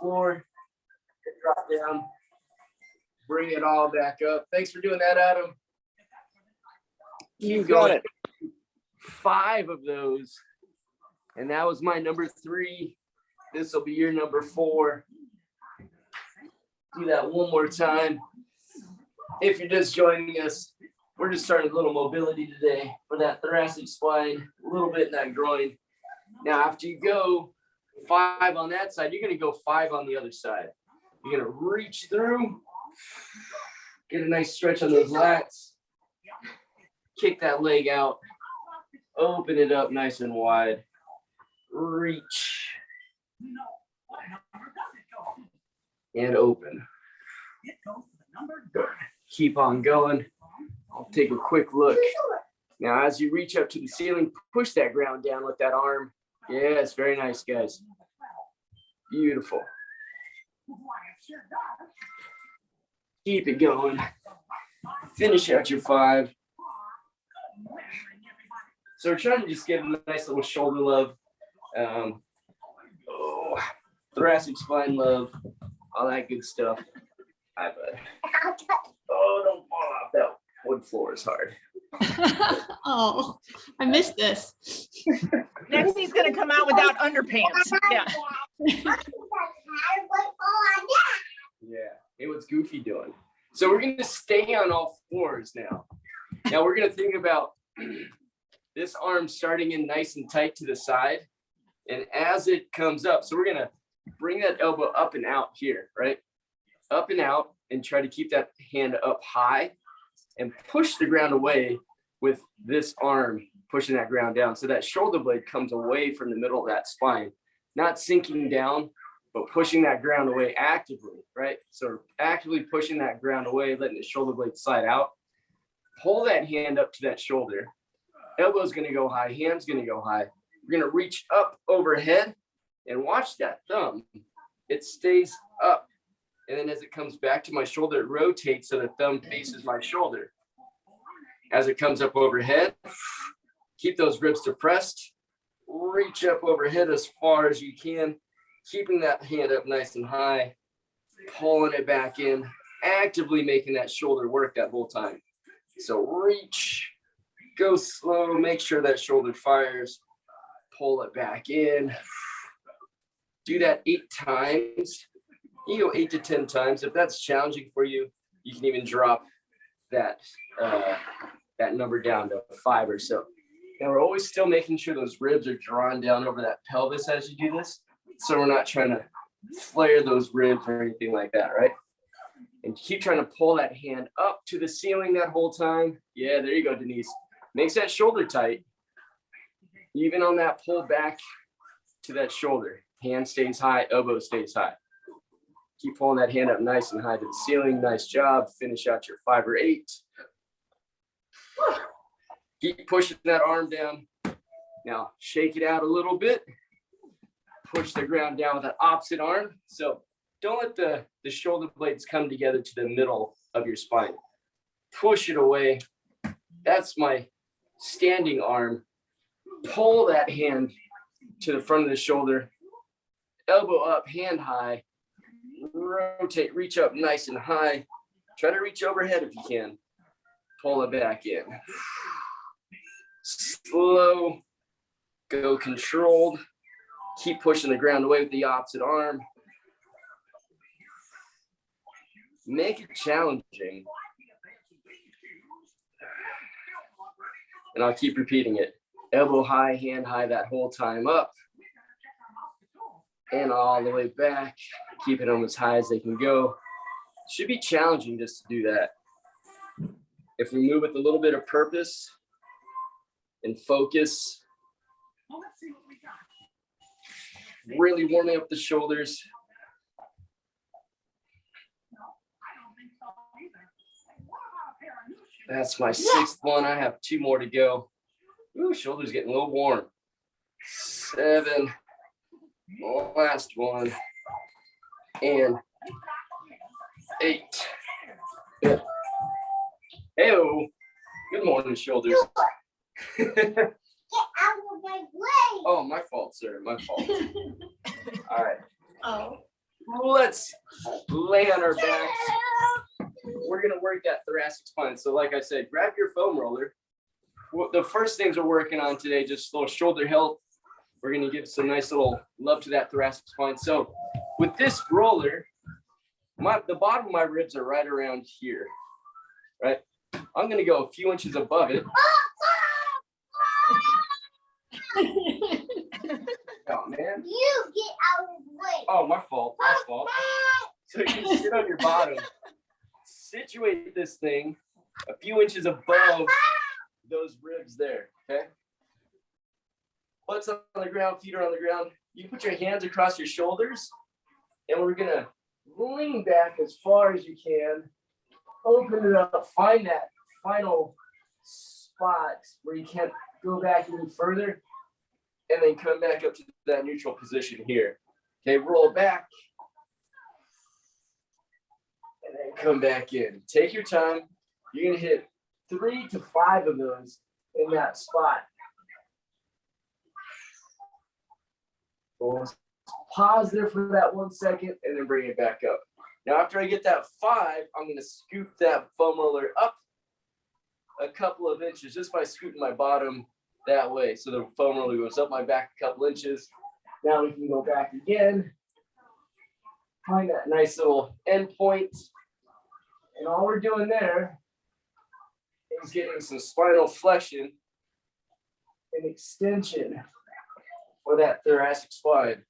floor, drop down, bring it all back up. Thanks for doing that, Adam. You got it. 5 of those. And that was my number 3. This will be your number 4. Do that one more time. If you're just joining us, we're just starting a little mobility today for that thoracic spine, a little bit in that groin. Now, after you go 5 on that side, you're going to go 5 on the other side. You're going to reach through, get a nice stretch on those lats, kick that leg out, open it up nice and wide, reach, and open. Good. Keep on going. I'll take a quick look. Now, as you reach up to the ceiling, push that ground down with that arm. Yes, very nice, guys. Beautiful. Keep it going. Finish out your 5. So we're trying to just get a nice little shoulder love. Thoracic spine love, all that good stuff. Hi, bud. Oh, don't fall off. That wood floor is hard. Oh, I missed this. Next he's gonna come out without underpants. Yeah. Yeah. Hey, what's Goofy doing? So we're gonna stay on all 4s now. Now we're gonna think about this arm starting in nice and tight to the side. And as it comes up, so we're gonna bring that elbow up and out here, right? Up and out, and try to keep that hand up high and push the ground away with this arm pushing that ground down. So that shoulder blade comes away from the middle of that spine, not sinking down, but pushing that ground away actively, right? So actively pushing that ground away, letting the shoulder blade slide out. Pull that hand up to that shoulder. Elbow's gonna go high, hand's gonna go high. We're gonna reach up overhead and watch that thumb. It stays up. And then as it comes back to my shoulder, it rotates so the thumb faces my shoulder. As it comes up overhead, keep those ribs depressed. Reach up overhead as far as you can, keeping that hand up nice and high, pulling it back in, actively making that shoulder work that whole time. So reach, go slow, make sure that shoulder fires, pull it back in. Do that 8 times. You go 8 to 10 times. If that's challenging for you, you can even drop that that number down to 5 or so. Now we're always still making sure those ribs are drawn down over that pelvis as you do this. So we're not trying to flare those ribs or anything like that, right? And keep trying to pull that hand up to the ceiling that whole time. Yeah, there you go, Denise. Makes that shoulder tight. Even on that pull back to that shoulder. Hand stays high, elbow stays high. Keep pulling that hand up nice and high to the ceiling. Nice job. Finish out your 5 or 8. Keep pushing that arm down. Now shake it out a little bit. Push the ground down with that opposite arm. So don't let the shoulder blades come together to the middle of your spine. Push it away. That's my standing arm. Pull that hand to the front of the shoulder. Elbow up, hand high. Rotate, reach up nice and high. Try to reach overhead if you can. Pull it back in. Slow, go controlled. Keep pushing the ground away with the opposite arm. Make it challenging. And I'll keep repeating it. Elbow high, hand high that whole time up. And all the way back. Keeping them as high as they can go. Should be challenging just to do that. If we move with a little bit of purpose and focus, really warming up the shoulders. That's my 6th one. I have 2 more to go. Ooh, shoulders getting a little warm. 7. Last one. And 8. Good. Hey-o. Good morning, shoulders. Get out of my way. Oh, my fault, sir. My fault. All right. Oh. let's lay on our backs. We're gonna work that thoracic spine. So like I said, grab your foam roller. The first things we're working on today, just a little shoulder health. We're gonna give some nice little love to that thoracic spine. So with this roller, the bottom of my ribs are right around here, right? I'm gonna go a few inches above it. Oh man. You get out of the way. Oh, my fault. My fault. So you can sit on your bottom, situate this thing a few inches above those ribs there, okay? Butts on the ground, feet are on the ground. You put your hands across your shoulders, and we're gonna lean back as far as you can. Open it up, find that final spot where you can't go back any further, and then come back up to that neutral position here. Okay, roll back, and then come back in. Take your time. You're gonna hit 3 to 5 of those in that spot. Pause there for that 1 second and then bring it back up. Now, after I get that 5, I'm gonna scoop that foam roller up a couple of inches just by scooting my bottom that way. So the foam roller goes up my back a couple inches. Now we can go back again. Find that nice little end point. And all we're doing there is getting some spinal flexion and extension for that thoracic spine.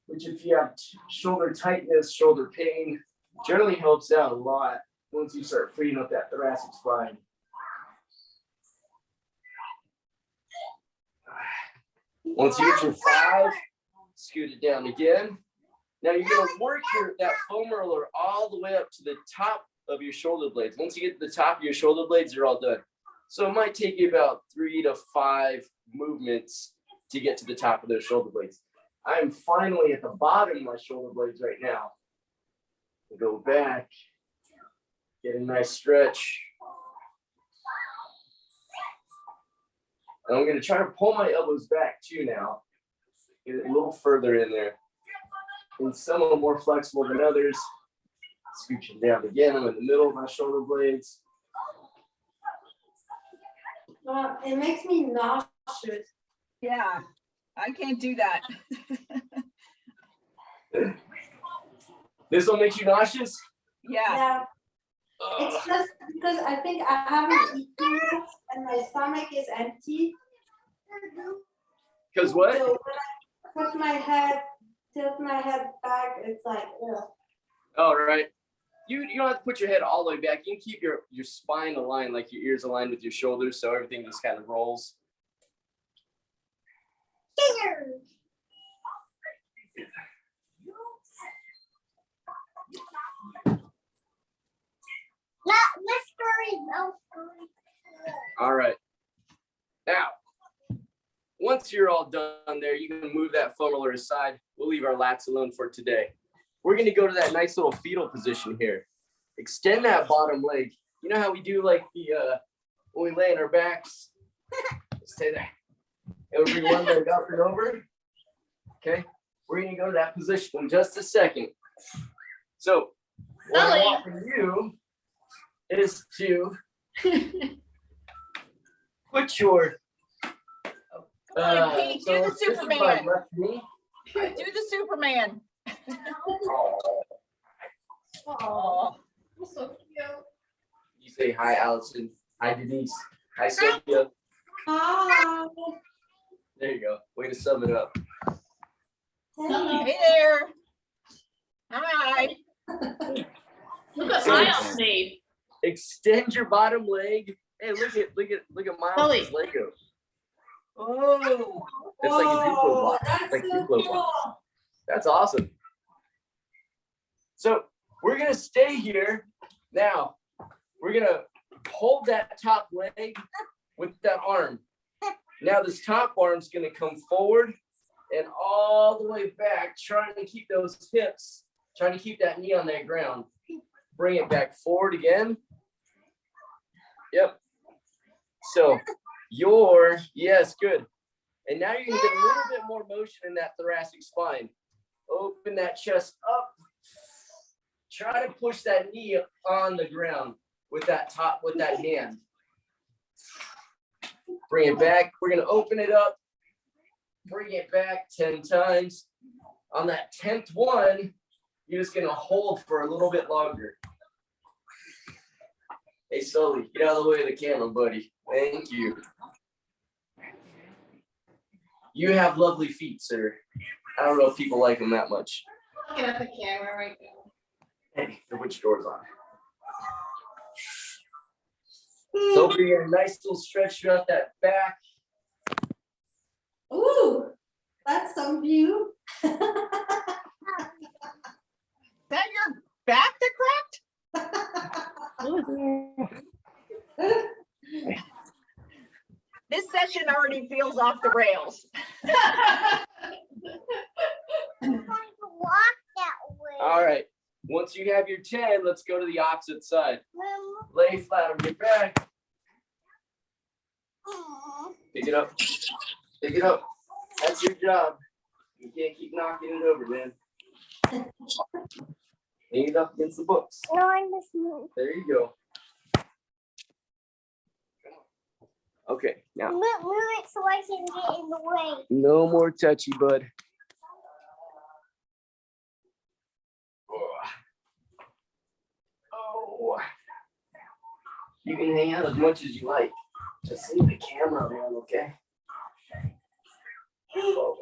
Which, if you have shoulder tightness, shoulder pain, generally helps out a lot once you start freeing up that thoracic spine. Once you get your 5, scoot it down again. Now you're gonna work that foam roller all the way up to the top of your shoulder blades. Once you get to the top of your shoulder blades, you're all done. So it might take you about 3 to 5 movements to get to the top of those shoulder blades. I'm finally at the bottom of my shoulder blades right now. Go back, get a nice stretch. And I'm gonna try to pull my elbows back too now. Get it a little further in there. And some are more flexible than others. Scooching down again. I'm in the middle of my shoulder blades. It makes me nauseous. Yeah, I can't do that. This will make you nauseous? Yeah. Yeah, Ugh. it's just because I think I haven't eaten yet and my stomach is empty. Because what? So when I tilt my head back, it's like, ugh. All right. You don't have to put your head all the way back. You can keep your spine aligned, like your ears aligned with your shoulders, so everything just kind of rolls. All right. Now, once you're all done there, you can move that foam roller aside. We'll leave our lats alone for today. We're going to go to that nice little fetal position here. Extend that bottom leg. You know how we do like when we lay on our backs? Stay there. And we're going to one leg up and over. Okay. We're going to go to that position in just a second. So what I want from you is to put your Come on, Pete, do the this is my Superman. left knee. Do the Superman. Oh, So cute. You say hi, Allison. Hi, Denise. Hi, Sophia. Hi. There you go. Way to sum it up. hey there. Hi. Look at So- Miles' name. Extend your bottom leg. Hey, look at Miles' Ellie. Lego. Oh, It's like a Duplo block. It's like Duplo block. That's awesome. So we're gonna stay here. Now, we're gonna hold that top leg with that arm. Now this top arm's gonna come forward and all the way back, trying to keep those hips, trying to keep that knee on that ground. Bring it back forward again. Yep. So yes, good. And now you're gonna get a little bit more motion in that thoracic spine. Open that chest up. Try to push that knee on the ground with that hand. Bring it back. We're gonna open it up. Bring it back 10 times. On that 10th one, you're just gonna hold for a little bit longer. Hey, Sully, get out of the way of the camera, buddy. Thank you. You have lovely feet, sir. I don't know if people like them that much. Looking at the camera right now. Hey, which door's on? So over here, nice little stretch throughout that back. Ooh, that's some view. Is that your back that cracked? This session already feels off the rails. I'm trying to walk that way. All right. Once you have your 10, let's go to the opposite side. Mom. Lay flat on your back. Pick it up. Pick it up. That's your job. You can't keep knocking it over, man. Lean it up against the books. No, I just moved. There you go. Okay, now. Move it so I can get in the way. No more touchy, bud. Oh. You can hang out as much as you like. Just leave the camera around, okay? Oh.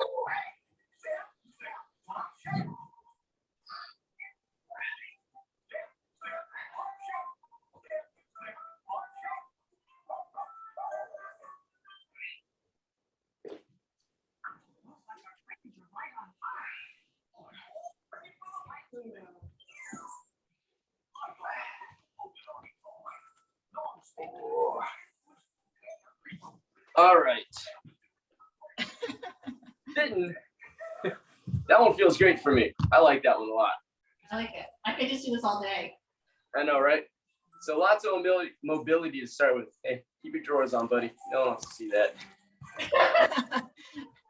All right. That one feels great for me. I like that one a lot. I like it. I could just do this all day. I know, right? So lots of mobility to start with. Hey, keep your drawers on, buddy. No one wants to see that.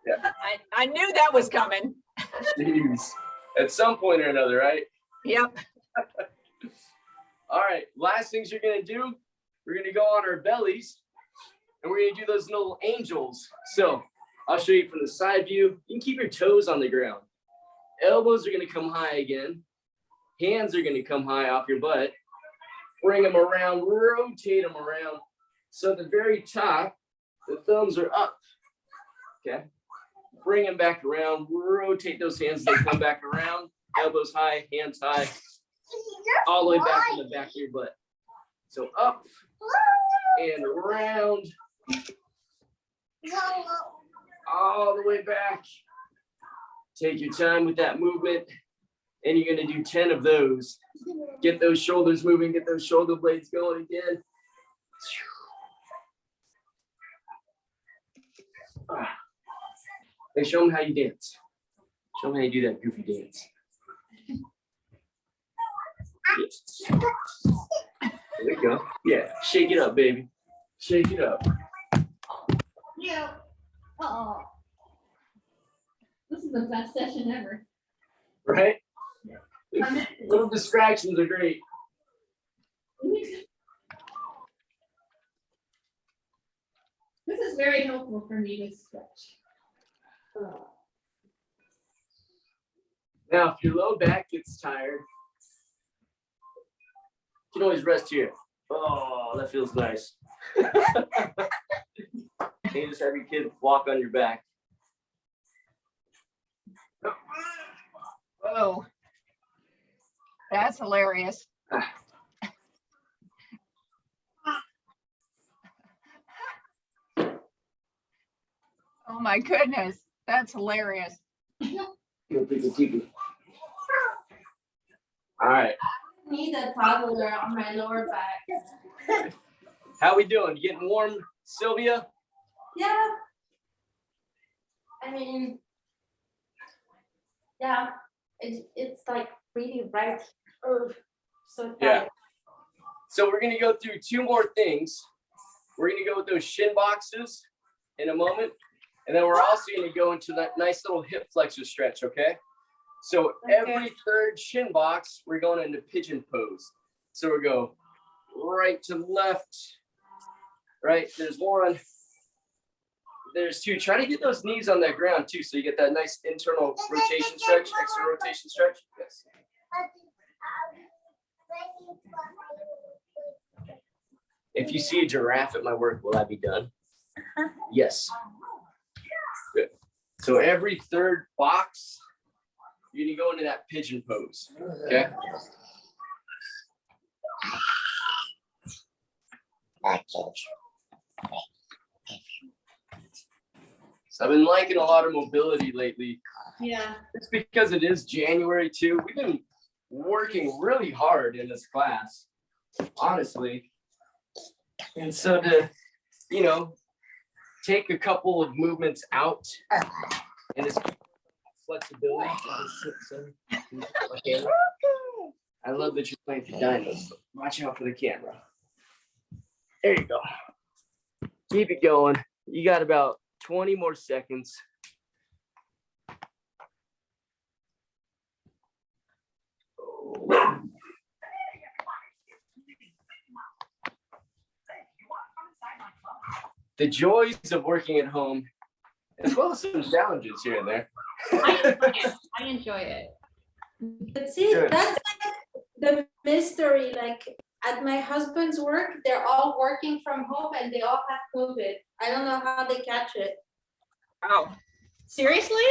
Yeah. I knew that was coming. Jeez. At some point or another, right? Yep. All right. Last things you're gonna do, we're gonna go on our bellies, and we're gonna do those little angels. So I'll show you from the side view. You can keep your toes on the ground. Elbows are gonna come high again. Hands are gonna come high off your butt. Bring them around, rotate them around. So at the very top, the thumbs are up. Okay. Bring them back around, rotate those hands, they come back around. Elbows high, hands high, all the way back in the back of your butt. So up and around, all the way back. Take your time with that movement, and you're gonna do 10 of those. Get those shoulders moving, get those shoulder blades going again. Hey, show them how you dance. Show them how you do that goofy dance. Yes. There we go. Yeah, shake it up, baby. Shake it up. Yeah. Oh. This is the best session ever. Right? Little distractions are great. This is very helpful for me to stretch. Now, if your low back gets tired, you can always rest here. Oh, that feels nice. You just have your kid walk on your back. Whoa. That's hilarious. Oh my goodness. That's hilarious. All right. Need a toddler on my lower back. How we doing? Getting warm, Sylvia? Yeah. I mean, yeah, it's like really bright. Oh, so Yeah. tight. So we're gonna go through 2 more things. We're gonna go with those shin boxes in a moment. And then we're also going to go into that nice little hip flexor stretch, okay? So every third shin box, we're going into pigeon pose. So we go right to left, right? There's one. There's two. Try to get those knees on that ground too, so you get that nice internal rotation stretch, external rotation stretch. Yes. If you see a giraffe at my work, will I be done? Yes. Good. So every third box, you're gonna go into that pigeon pose. Okay. So I've been liking a lot of mobility lately. Yeah. It's because it is January too. We've been working really hard in this class, honestly. And so to, take a couple of movements out and just flexibility. I love that you're playing for dinos. Watch out for the camera. There you go. Keep it going. You got about 20 more seconds. The joys of working at home, as well as some challenges here and there. I enjoy it. But see, Good. that's like the mystery. Like at my husband's work, they're all working from home and they all have COVID. I don't know how they catch it. Oh, seriously?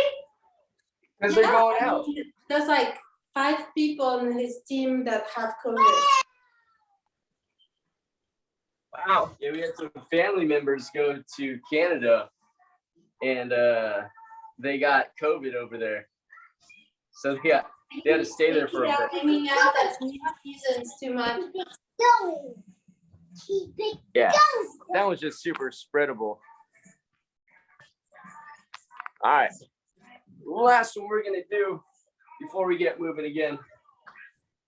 Because they're going I out. mean, there's like 5 people on his team that have COVID. Wow. Yeah, we had some family members go to Canada and they got COVID over there. So they had to stay there for a bit. Hanging out at new seasons too much. Yeah, that was just super spreadable. All right, last one we're gonna do before we get moving again.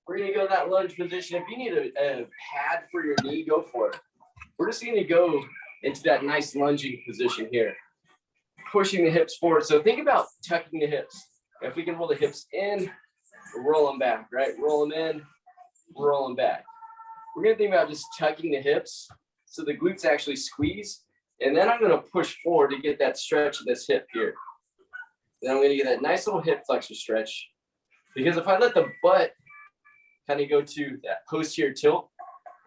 We're gonna go to that lunge position. If you need a pad for your knee, go for it. We're just gonna go into that nice lunging position here, pushing the hips forward. So think about tucking the hips. If we can roll the hips in, roll them back, right? Roll them in, roll them back. We're gonna think about just tucking the hips so the glutes actually squeeze. And then I'm gonna push forward to get that stretch of this hip here. Then I'm gonna get that nice little hip flexor stretch. Because if I let the butt kind of go to that posterior tilt,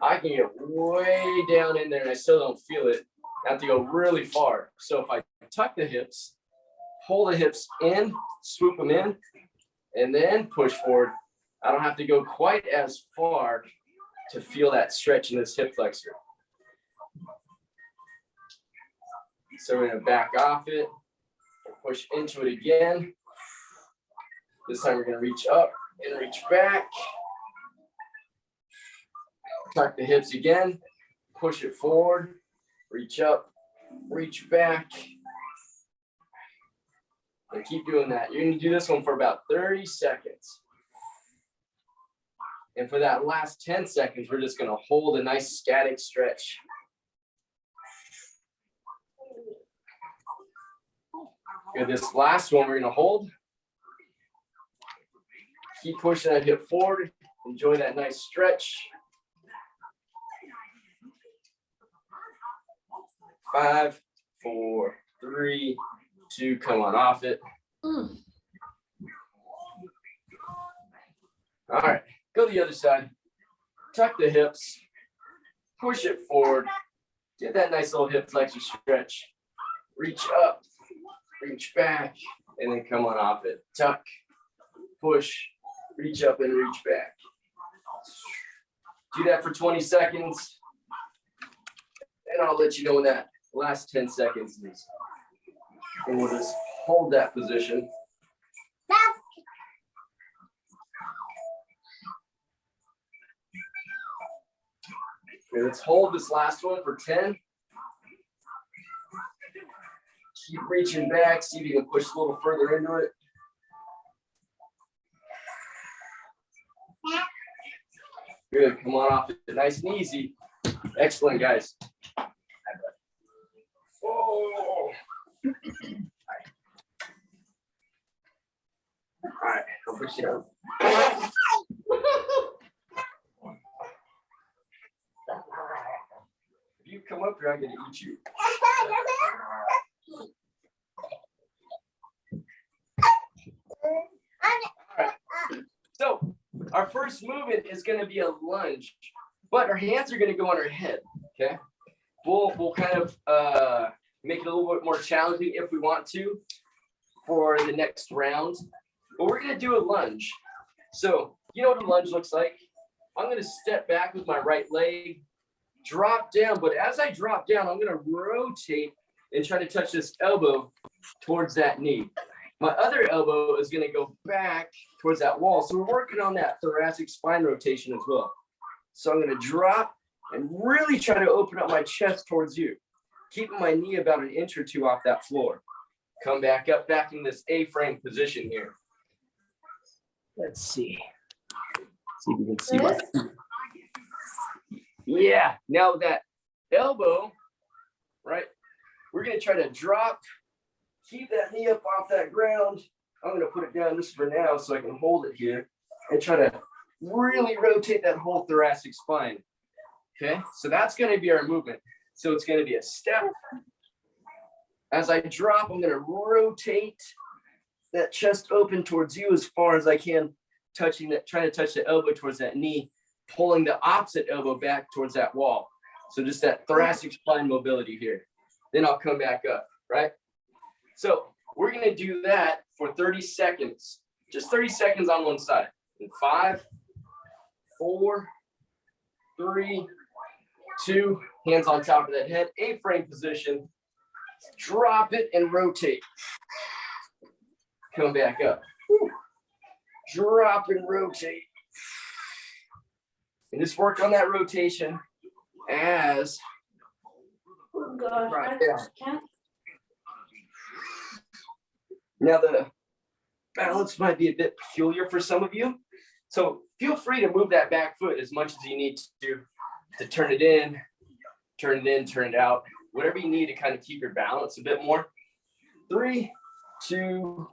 I can get way down in there and I still don't feel it. I have to go really far. So if I tuck the hips, pull the hips in, swoop them in, and then push forward, I don't have to go quite as far to feel that stretch in this hip flexor. So we're gonna back off it, push into it again. This time we're gonna reach up and reach back. Tuck the hips again, push it forward, reach up, reach back. And keep doing that. You're gonna do this one for about 30 seconds. And for that last 10 seconds, we're just gonna hold a nice static stretch. Good, this last one we're gonna hold. Keep pushing that hip forward. Enjoy that nice stretch. 5, 4, 3, 2, come on off it. All right, go to the other side. Tuck the hips, push it forward. Get that nice little hip flexor stretch. Reach up, reach back, and then come on off it. Tuck, push, reach up and reach back. Do that for 20 seconds. And I'll let you know when that last 10 seconds is. And we'll just hold that position. Okay, let's hold this last one for 10. Keep reaching back, see if you can push a little further into it. Good, come on off it, nice and easy. Excellent, guys. Oh. Don't push down. If you come up here, I'm gonna eat you. So our first movement is going to be a lunge, but our hands are going to go on our head. Okay. We'll kind of make it a little bit more challenging if we want to for the next round. But we're going to do a lunge. So you know what a lunge looks like. I'm going to step back with my right leg, drop down. But as I drop down, I'm going to rotate and try to touch this elbow towards that knee. My other elbow is going to go back towards that wall. So we're working on that thoracic spine rotation as well. So I'm going to drop and really try to open up my chest towards you, keeping my knee about an inch or two off that floor. Come back up, back in this A-frame position here. Let's see. See if you can see what. Yeah, now that elbow, right? We're going to try to drop. Keep that knee up off that ground. I'm going to put it down just for now so I can hold it here and try to really rotate that whole thoracic spine. Okay, so that's going to be our movement. So it's going to be a step. As I drop, I'm going to rotate that chest open towards you as far as I can, touching that, trying to touch the elbow towards that knee, pulling the opposite elbow back towards that wall. So just that thoracic spine mobility here. Then I'll come back up, right? So we're going to do that for 30 seconds, just 30 seconds on one side. In 5, 4, 3, 2, hands on top of that head, A-frame position. Drop it and rotate. Come back up. Drop and rotate. And just work on that rotation as Oh gosh, Right, I yeah. can't. now the balance might be a bit peculiar for some of you. So feel free to move that back foot as much as you need to turn it in, turn it out, whatever you need to kind of keep your balance a bit more. 3, 2,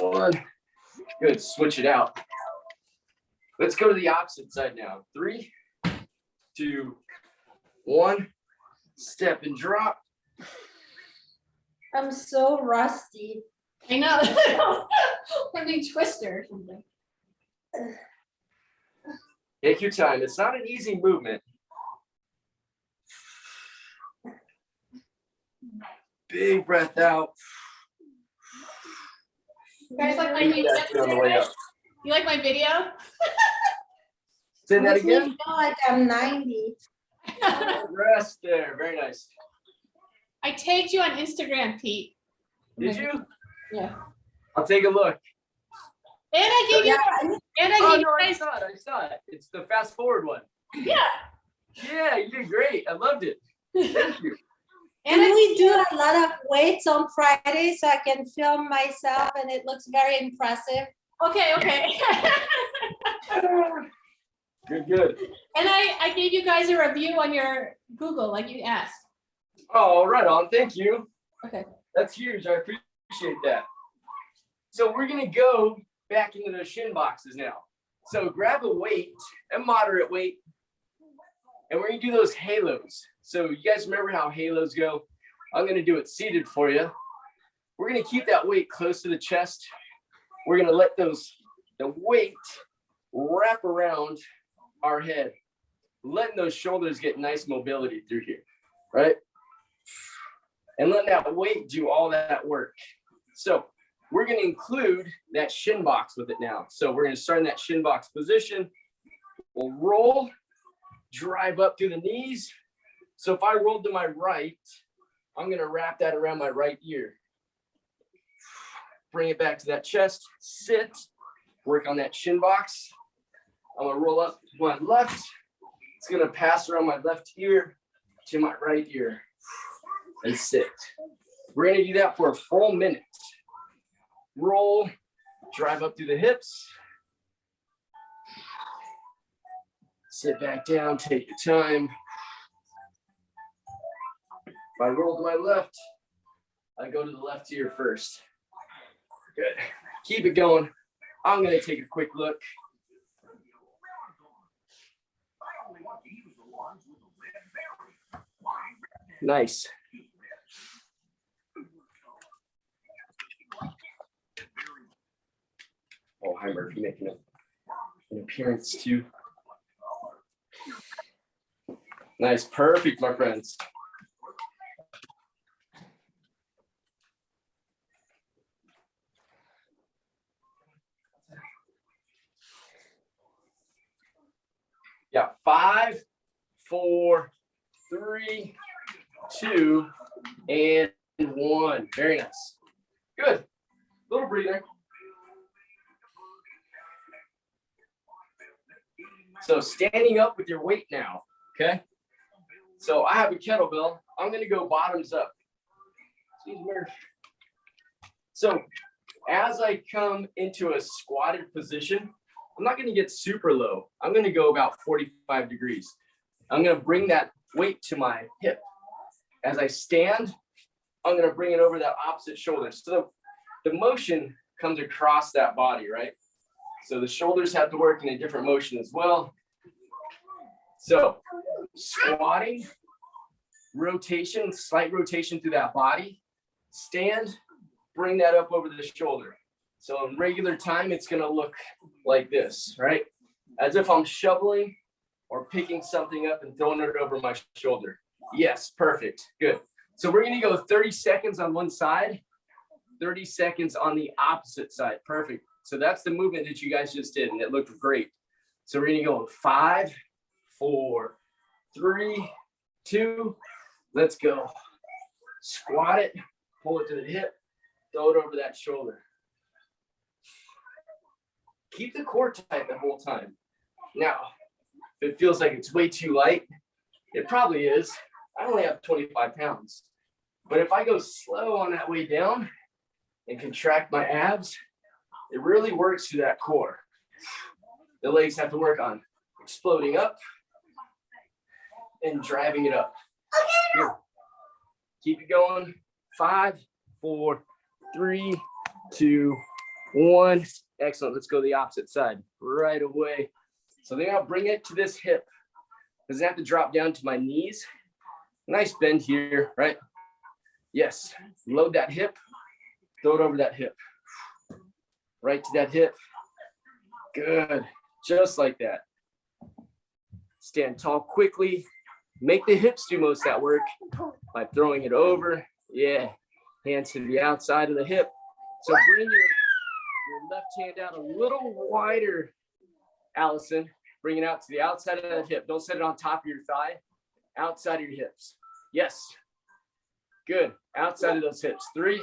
1. Good, switch it out. Let's go to the opposite side now. 3, 2, 1. Step and drop. I'm so rusty. I know. I'm being twister or something. Take your time. It's not an easy movement. Big breath out. You guys like my Big video? breath in on the way up. You like my video? Say that Makes me again. feel like I'm 90. Rest there. Very nice. I tagged you on Instagram, Pete. Did you? Yeah. I'll take a look. And I gave you, Yeah, and I Oh, gave no, you I guys, saw it. I saw it. It's the fast forward one. yeah. Yeah, you did great. I loved it. Thank you. and we do a lot of weights on Friday, so I can film myself, and it looks very impressive. Okay, okay. Good, good. And I gave you guys a review on your Google, like you asked. Oh, right on. Thank you. Okay. That's huge. I appreciate that. So we're going to go back into those shin boxes now. So grab a weight, a moderate weight, and we're going to do those halos. So you guys remember how halos go? I'm going to do it seated for you. We're going to keep that weight close to the chest. We're going to let the weight wrap around our head, letting those shoulders get nice mobility through here, right? And letting that weight do all that work. So we're going to include that shin box with it now. So we're going to start in that shin box position. We'll roll, drive up through the knees. So if I rolled to my right, I'm going to wrap that around my right ear. Bring it back to that chest, sit, work on that shin box. I'm going to roll up to my left. It's going to pass around my left ear to my right ear and sit. We're going to do that for a full minute. Roll, drive up through the hips. Sit back down, take your time. If I roll to my left, I go to the left ear first. Good. Keep it going. I'm gonna take a quick look. Nice. Oh, hi Murphy, making an appearance too. Nice, perfect, my friends. Yeah, 5, 4, 3, 2, and 1. Very nice. Good. Little breather. So standing up with your weight now, okay? So I have a kettlebell. I'm gonna go bottoms up. So as I come into a squatted position, I'm not gonna get super low. I'm gonna go about 45 degrees. I'm gonna bring that weight to my hip. As I stand, I'm gonna bring it over that opposite shoulder. So the motion comes across that body, right? So the shoulders have to work in a different motion as well. So squatting, rotation, slight rotation through that body, stand, bring that up over the shoulder. So in regular time, it's gonna look like this, right? As if I'm shoveling or picking something up and throwing it over my shoulder. Yes, perfect, good. So we're gonna go 30 seconds on one side, 30 seconds on the opposite side, perfect. So that's the movement that you guys just did and it looked great. So we're gonna go 5, 4, 3, 2, let's go. Squat it, pull it to the hip, throw it over that shoulder. Keep the core tight the whole time. Now, if it feels like it's way too light, it probably is. I only have 25 pounds. But if I go slow on that way down and contract my abs, it really works through that core. The legs have to work on exploding up and driving it up. Here. Keep it going. 5, 4, 3, 2, 1. Excellent. Let's go the opposite side right away. So then I'll bring it to this hip. Doesn't have to drop down to my knees. Nice bend here, right? Yes. Load that hip. Throw it over that hip. Right to that hip. Good. Just like that. Stand tall quickly. Make the hips do most of that work by throwing it over. Yeah. Hands to the outside of the hip. So bring your left hand out a little wider, Allison. Bring it out to the outside of the hip. Don't set it on top of your thigh. Outside of your hips. Yes. Good. Outside of those hips. 3,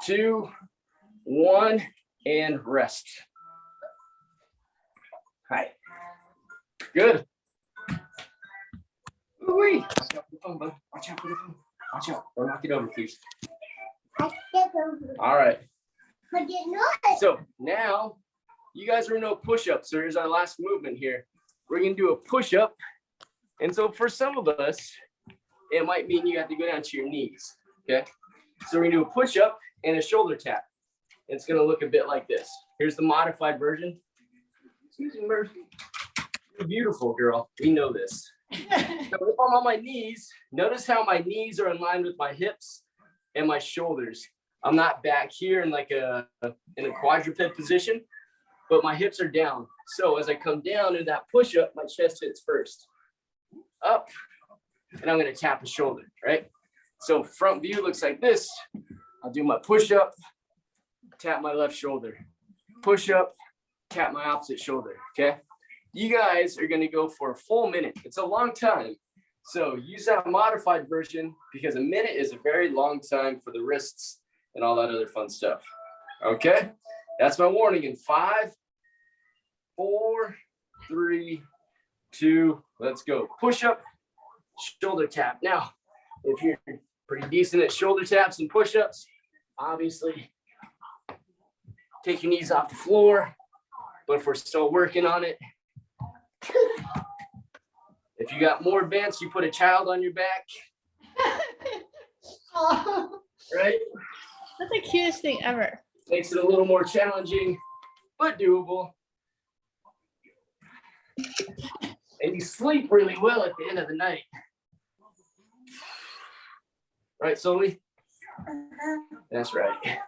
2, 1, and rest. Hi. Good. Ooh-wee. Watch out for the phone, bud. Watch out for the phone. Watch out. Don't knock it over, please. All right. So now you guys are in no push-up. So here's our last movement here. We're going to do a push-up. And so for some of us, it might mean you have to go down to your knees. Okay. So we're going to do a push-up and a shoulder tap. It's going to look a bit like this. Here's the modified version. Excuse me, Murphy. You're beautiful, girl. We know this. So if I'm on my knees, notice how my knees are in line with my hips and my shoulders. I'm not back here in like in a quadruped position, but my hips are down. So as I come down in that push-up, my chest hits first. Up, and I'm gonna tap the shoulder, right? So front view looks like this. I'll do my push-up, tap my left shoulder. Push-up, tap my opposite shoulder, okay? You guys are gonna go for a full minute. It's a long time. So use that modified version because a minute is a very long time for the wrists and all that other fun stuff. Okay, that's my warning in 5, 4, 3, 2, let's go. Push up, shoulder tap. Now, if you're pretty decent at shoulder taps and push-ups, obviously take your knees off the floor, but if we're still working on it, if you got more advanced, you put a child on your back, right? That's the cutest thing ever. Makes it a little more challenging. but doable. And you sleep really well at the end of the night. Right, Sully? That's right.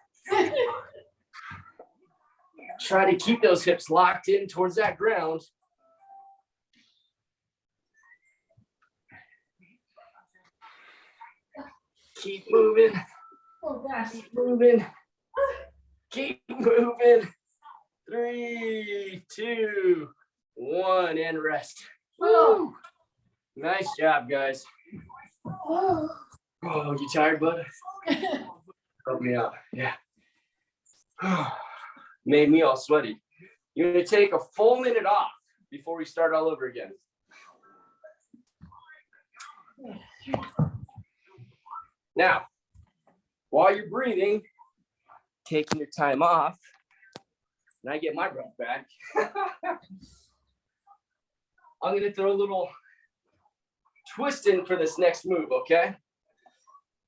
Try to keep those hips locked in towards that ground. Keep moving. Oh, gosh. Keep moving. Keep moving. 3, 2, 1, and rest. Oh. Nice job, guys. Oh. Oh, you tired, bud? Help me out. Yeah. Made me all sweaty. You're gonna take a full minute off before we start all over again. Now, while you're breathing, taking your time off, and I get my breath back, I'm gonna throw a little twist in for this next move, okay?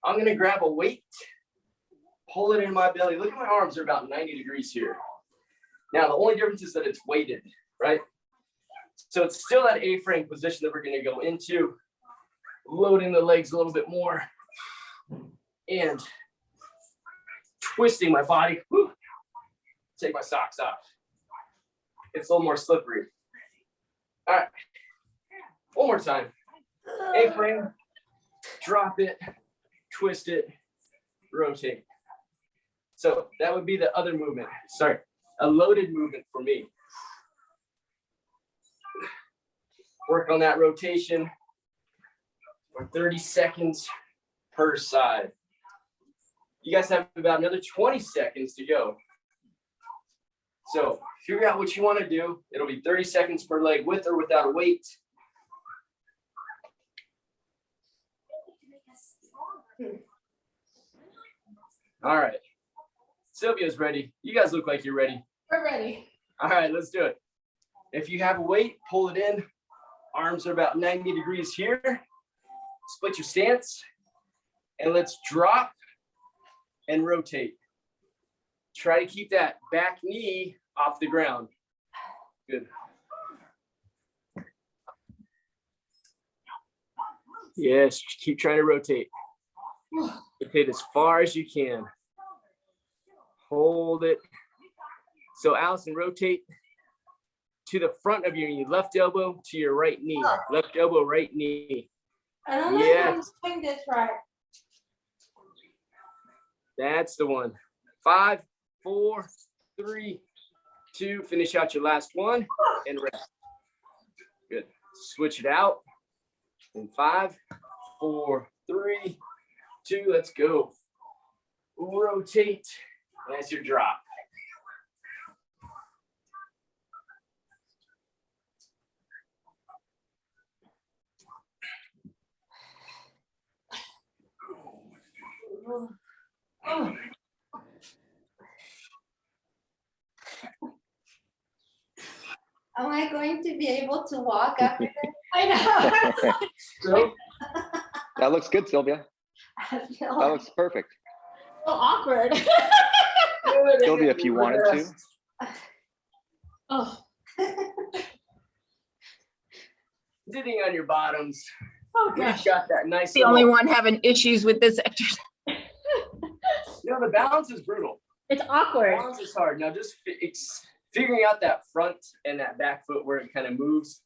I'm gonna grab a weight, pull it in my belly. Look at my arms, they're about 90 degrees here. Now, the only difference is that it's weighted, right? So it's still that A-frame position that we're gonna go into, loading the legs a little bit more and twisting my body. Whew. Take my socks off. It's a little more slippery. All right, one more time. A-frame, drop it, twist it, rotate. So that would be the other movement. Sorry, a loaded movement for me. Work on that rotation for 30 seconds per side. You guys have about another 20 seconds to go. So figure out what you want to do. It'll be 30 seconds per leg with or without a weight. All right. Sylvia's ready. You guys look like you're ready. We're ready. All right, let's do it. If you have a weight, pull it in. Arms are about 90 degrees here. Split your stance. And let's drop and rotate. Try to keep that back knee off the ground. Good. Yes, keep trying to rotate. Rotate as far as you can. Hold it. So Allison, rotate to the front of your knee, left elbow to your right knee, left elbow, right knee. I don't know if I'm doing this right. That's the one. 5, 4, 3, 2. Finish out your last one and rest. Good. Switch it out. In 5, 4, 3, 2. Let's go. Rotate as you drop. Oh. Am I going to be able to walk after this? I know. So, That looks good, Sylvia. That No. looks perfect. So awkward. Sylvia, if you wanted to. Oh. Sitting on your bottoms. Oh We've gosh. got that nice. The only little- one having issues with this exercise. You know, the balance is brutal. It's awkward. Balance is hard. Now, just figuring out that front and that back foot where it kind of moves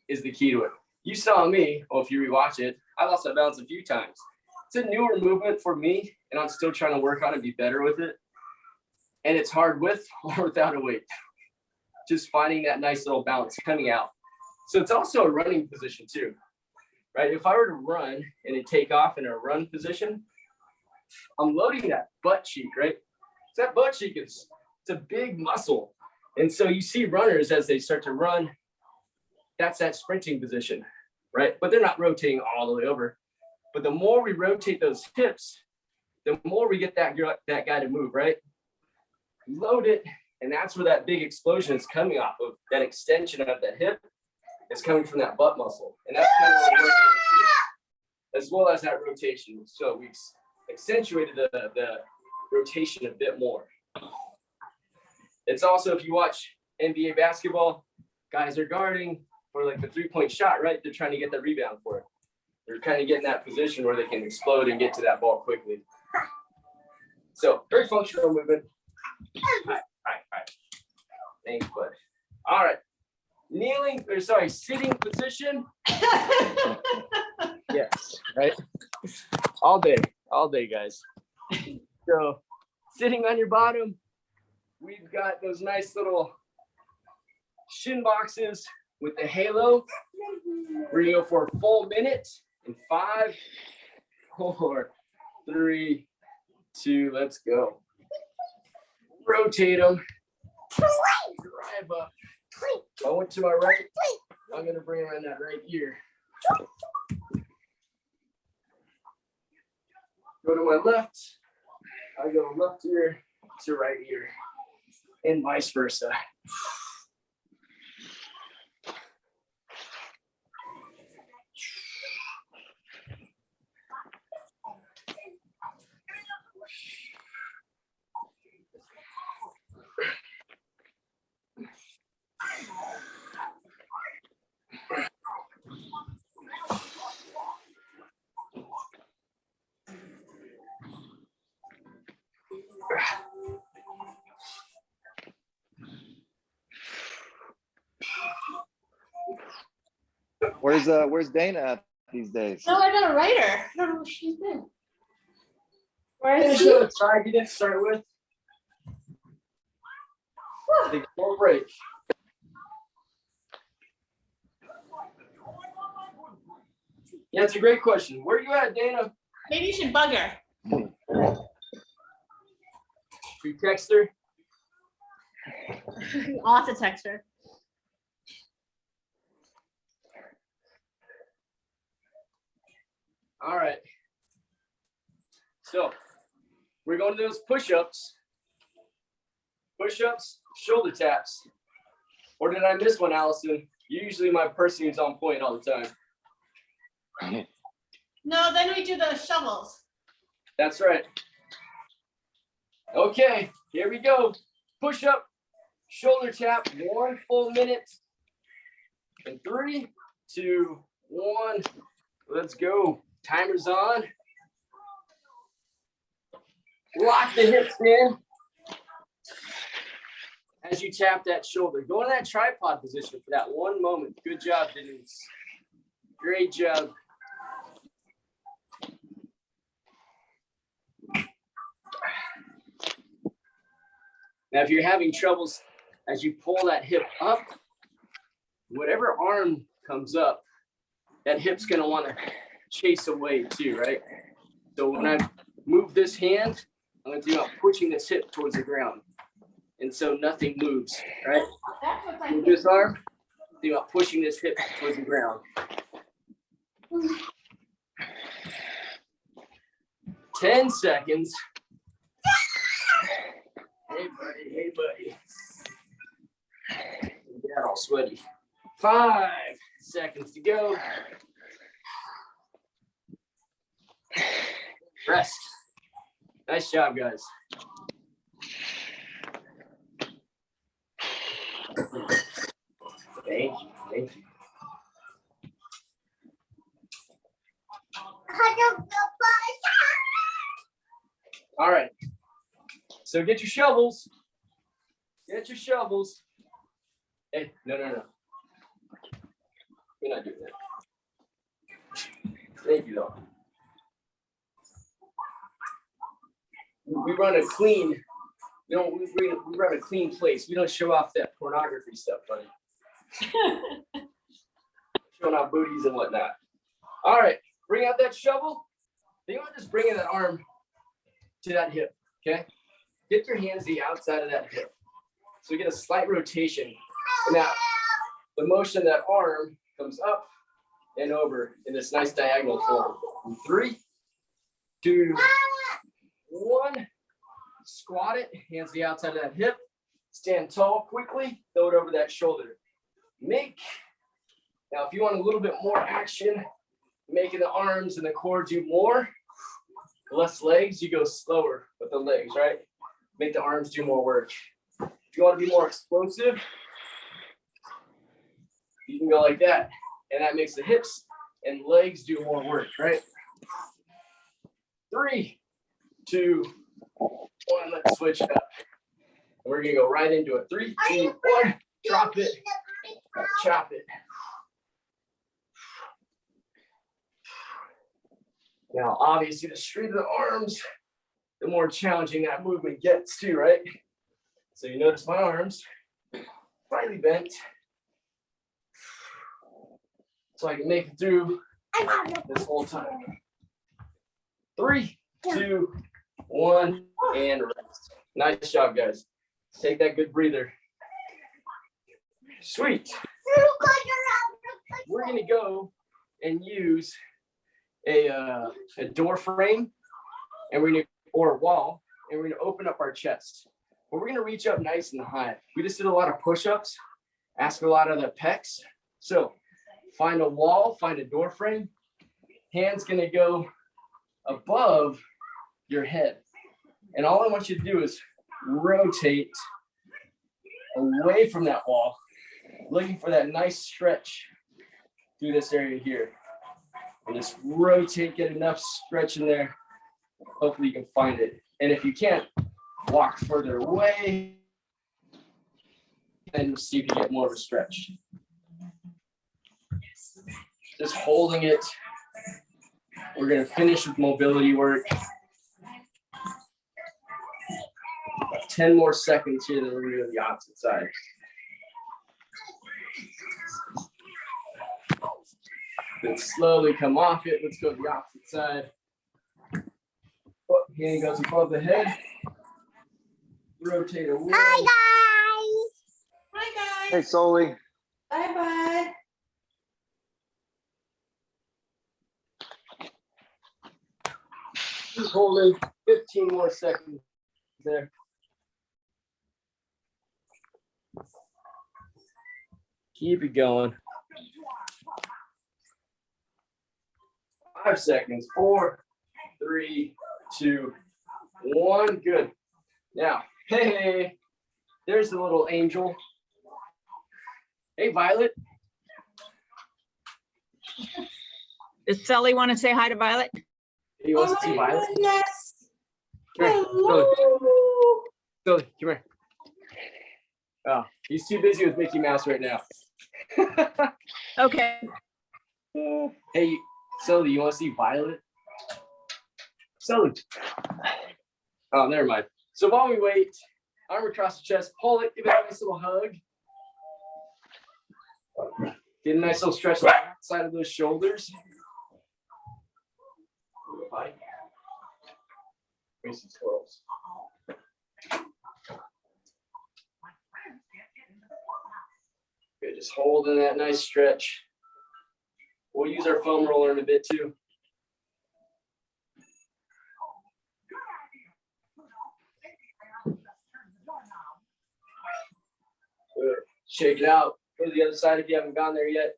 is the key to it. You saw me, or if you rewatch it, I lost my balance a few times. It's a newer movement for me, and I'm still trying to work on it, be better with it. And it's hard with or without a weight. Just finding that nice little balance coming out. So it's also a running position too, right? If I were to run and then take off in a run position, I'm loading that butt cheek, right? So that butt cheek it's a big muscle. And so you see runners as they start to run, that's that sprinting position, right? But they're not rotating all the way over. But the more we rotate those hips, the more we get that guy to move, right? Load it, and that's where that big explosion is coming off of. That extension of that hip is coming from that butt muscle. And that's kind of what we're working on too, as well as that rotation. So we've accentuated the rotation a bit more. It's also, if you watch NBA basketball, guys are guarding for like the 3-point shot, right? They're trying to get the rebound for it. They're kind of getting that position where they can explode and get to that ball quickly. So very functional movement. All right. Thanks, bud. All right. Sitting position. Yes, right? All day, guys. So sitting on your bottom, we've got those nice little shin boxes with the halo. We're gonna go for a full minute in 5, 4, 3, 2, let's go. Rotate them. Drive up. I went to my right. I'm gonna bring around that right ear. Go to my left. I go left ear to right ear, and vice versa. Where's Dana at these days? No, I gotta write her. I don't know what she's doing. Where Finish is she? the try you didn't start with. Take a full break. Yeah, it's a great question. Where are you at, Dana? Maybe you should bug her. You text her? I'll have to text her. All right. So we're going to those push-ups. Push-ups, shoulder taps. Or did I miss one, Allison? You're usually my person who's on point all the time. No, then we do the shovels. That's right. Okay, here we go. Push up, shoulder tap, 1 full minute. And 3, 2, 1. Let's go. Timer's on. Lock the hips in as you tap that shoulder. Go in that tripod position for that 1 moment. Good job, Denise. Great job. Now, if you're having troubles as you pull that hip up, whatever arm comes up, that hip's going to want to chase away too, right? So when I move this hand, I'm going to think about pushing this hip towards the ground. And so nothing moves, right? That's what I Move think. this arm, think about pushing this hip towards the ground. 10 seconds. Hey buddy. Get all sweaty. 5 seconds to go. Rest. Nice job, guys. Thank you. All right. So get your shovels. Get your shovels. Hey, no. You're not doing that. Thank you, though. We run a clean, we run a clean place. We don't show off that pornography stuff, buddy. Showing off booties and whatnot. All right, bring out that shovel. Think about just bringing that arm to that hip, okay? Get your hands to the outside of that hip. So we get a slight rotation. And now the motion of that arm comes up and over in this nice diagonal form. In 3, 2, 1. Squat it, hands to the outside of that hip. Stand tall quickly, throw it over that shoulder. Now if you want a little bit more action, making the arms and the core do more, less legs, you go slower with the legs, right? Make the arms do more work. If you want to be more explosive, you can go like that. And that makes the hips and legs do more work, right? 3, 2, 1, let's switch it up. We're gonna go right into it. 3, 2, 1, drop it, chop it. Now, obviously, the straighter the arms, the more challenging that movement gets too, right? So you notice my arms slightly bent, so I can make it through this whole time. 3, 2, 1, and rest. Nice job, guys. Take that good breather. Sweet. We're gonna go and use a door frame, and we're gonna, or a wall, and we're gonna open up our chest. But we're gonna reach up nice and high. We just did a lot of push-ups, ask a lot of the pecs. So find a wall, find a door frame. Hands gonna go above your head. And all I want you to do is rotate away from that wall, looking for that nice stretch through this area here. And just rotate, get enough stretch in there. Hopefully you can find it. And if you can't, walk further away and see if you get more of a stretch. Just holding it. We're gonna finish with mobility work. 10 more seconds here, then we're gonna go to the opposite side. Then slowly come off it. Let's go to the opposite side. Oh, hand goes above the head. Rotate away. Hi guys. Hi, Hey, guys. Soli. Bye bye. Keep holding 15 more seconds there. Keep it going. 5 seconds. 4, 3, 2, 1. Good. Now, hey, there's the little angel. Hey, Violet. Does Sully want to say hi to Violet? He wants to see Violet. Goodness. Come here. Hello. Sully, come here. Oh, he's too busy with Mickey Mouse right now. Okay. Hey, Sully, you want to see Violet? Sully. Oh, never mind. So while we wait, arm across the chest, pull it, give it a nice little hug. Get a nice little stretch on the side of those shoulders. Wasted squirrels. Good, just holding that nice stretch. We'll use our foam roller in a bit too. Good. Shake it out. Go to the other side if you haven't gone there yet.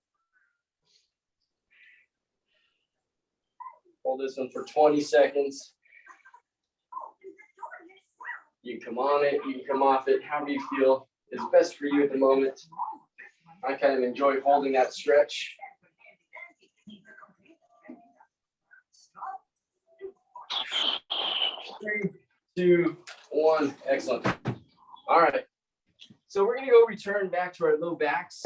Hold this one for 20 seconds. You can come on it, you can come off it, however you feel is best for you at the moment. I kind of enjoy holding that stretch. 3, 2, 1, excellent. All right, so we're gonna go return back to our low backs,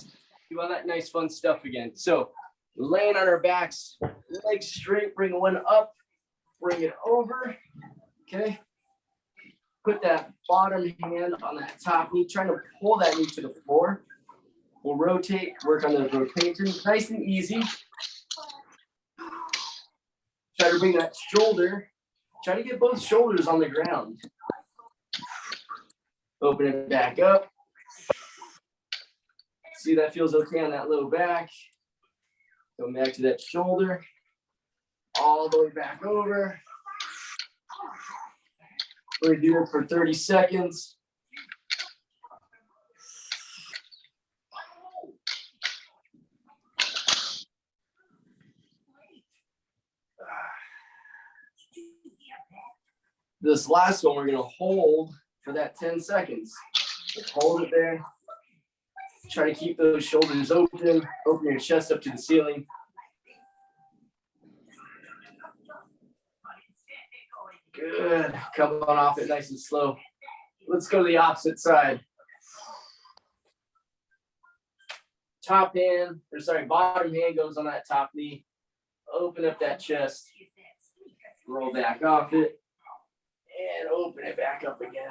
do all that nice fun stuff again. So laying on our backs, legs straight, bring one up, bring it over, okay? Put that bottom hand on that top knee, trying to pull that knee to the floor. We'll rotate, work on those rotations, nice and easy. Try to bring that shoulder, try to get both shoulders on the ground. Open it back up. See, that feels okay on that low back. Go back to that shoulder, all the way back over. We're gonna do it for 30 seconds. This last one, we're gonna hold for that 10 seconds. Just hold it there. Try to keep those shoulders open. Open your chest up to the ceiling. Good. Come on off it nice and slow. Let's go to the opposite side. Top hand, or sorry, bottom hand goes on that top knee. Open up that chest. Roll back off it. And open it back up again.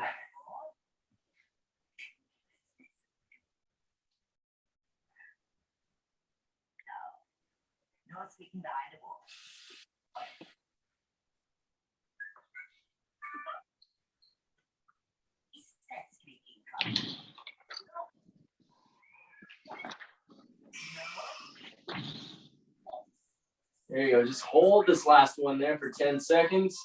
There you go. Just hold this last one there for 10 seconds.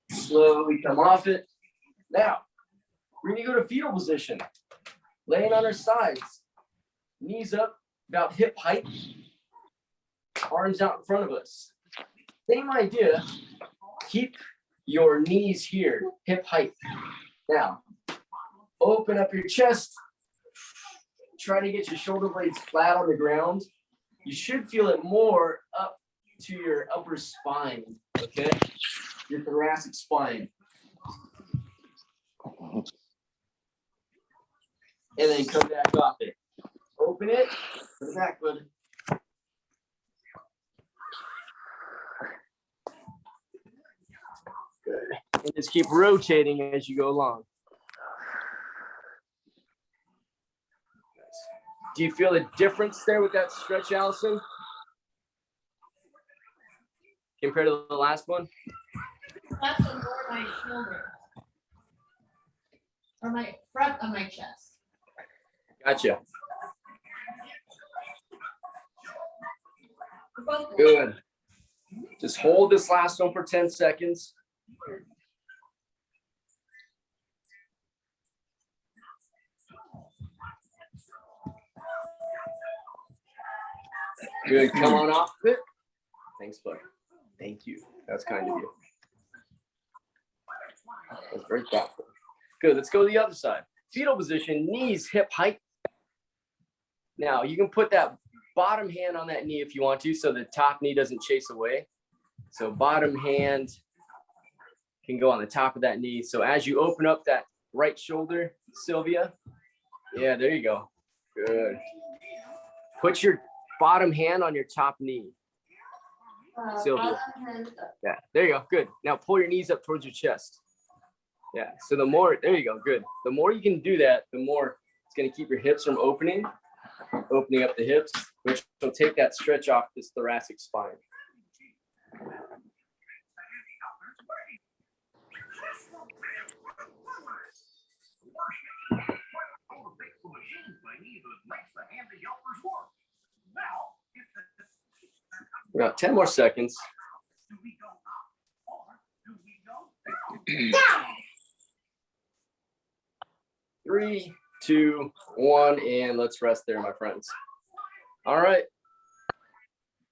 Slowly come off it. Now, we're gonna go to fetal position. Laying on our sides. Knees up about hip height. Arms out in front of us. Same idea. Keep your knees here, hip height. Now, open up your chest. Try to get your shoulder blades flat on the ground. You should feel it more up to your upper spine, okay? Your thoracic spine. And then come back off it. Open it, put it back, bud. Good. And just keep rotating as you go along. Do you feel a difference there with that stretch, Allison? Compared to the last one? That's more my shoulder. Or my front of my chest. Gotcha. Both. Good. Just hold this last one for 10 seconds. Good. Come on off it. Thanks, bud. Thank you. That's kind of you. That's very thoughtful. Good. Let's go to the other side. Fetal position, knees hip height. Now you can put that bottom hand on that knee if you want to, so the top knee doesn't chase away. So bottom hand can go on the top of that knee. So as you open up that right shoulder, Sylvia, yeah, there you go. Good. Put your bottom hand on your top knee. Sylvia. Bottom hand up. Yeah, there you go. Good. Now pull your knees up towards your chest. Yeah, so the more, there you go. Good. The more you can do that, the more it's going to keep your hips from opening up the hips, which will take that stretch off this thoracic spine. We got 10 more seconds. 3, 2, 1, and let's rest there, my friends. All right.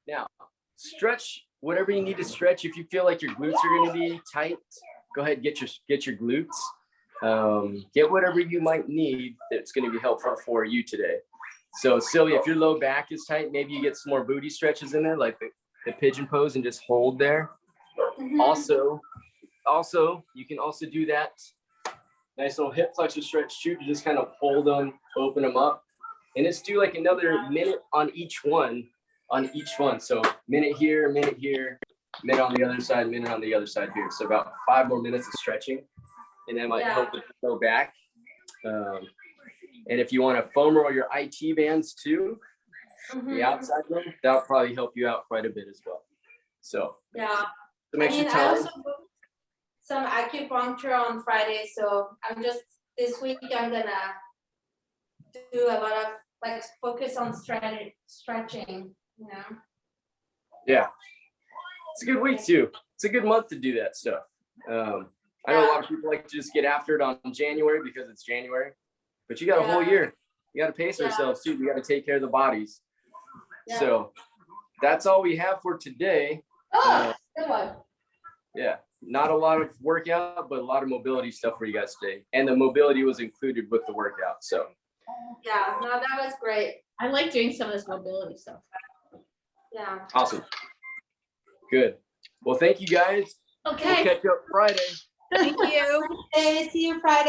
Now, stretch whatever you need to stretch. If you feel like your glutes are going to be tight, go ahead and get your glutes. Get whatever you might need that's going to be helpful for you today. So, Sylvia, if your low back is tight, maybe you get some more booty stretches in there, like the pigeon pose, and just hold there. Mhm. Also, you can also do that nice little hip flexor stretch too, to just kind of hold them, open them up, and let's do like another minute on each one. So minute here, minute on the other side, minute on the other side here. So about 5 more minutes of stretching, and that might help with the low back. And if you want to foam roll your IT bands too, the outside one, that'll probably help you out quite a bit as well. So Yeah. some I extra mean, I time. also booked some acupuncture on Friday, so I'm just, this week I'm gonna do a lot of like focus on stretching, you know? Yeah, it's a good week too. It's a good month to do that stuff. I know a lot of people like to just get after it on January because it's January, but you got a whole year. You got to pace ourselves too. We got to take care of the bodies. So that's all we have for today. Oh, good one. Yeah, not a lot of workout, but a lot of mobility stuff for you guys today. And the mobility was included with the workout. So Yeah, no, that was great. I like doing some of this mobility stuff. Yeah. awesome. Good. Well, thank you guys. We'll Okay. catch you up Friday. Thank you. Hey, see you Friday.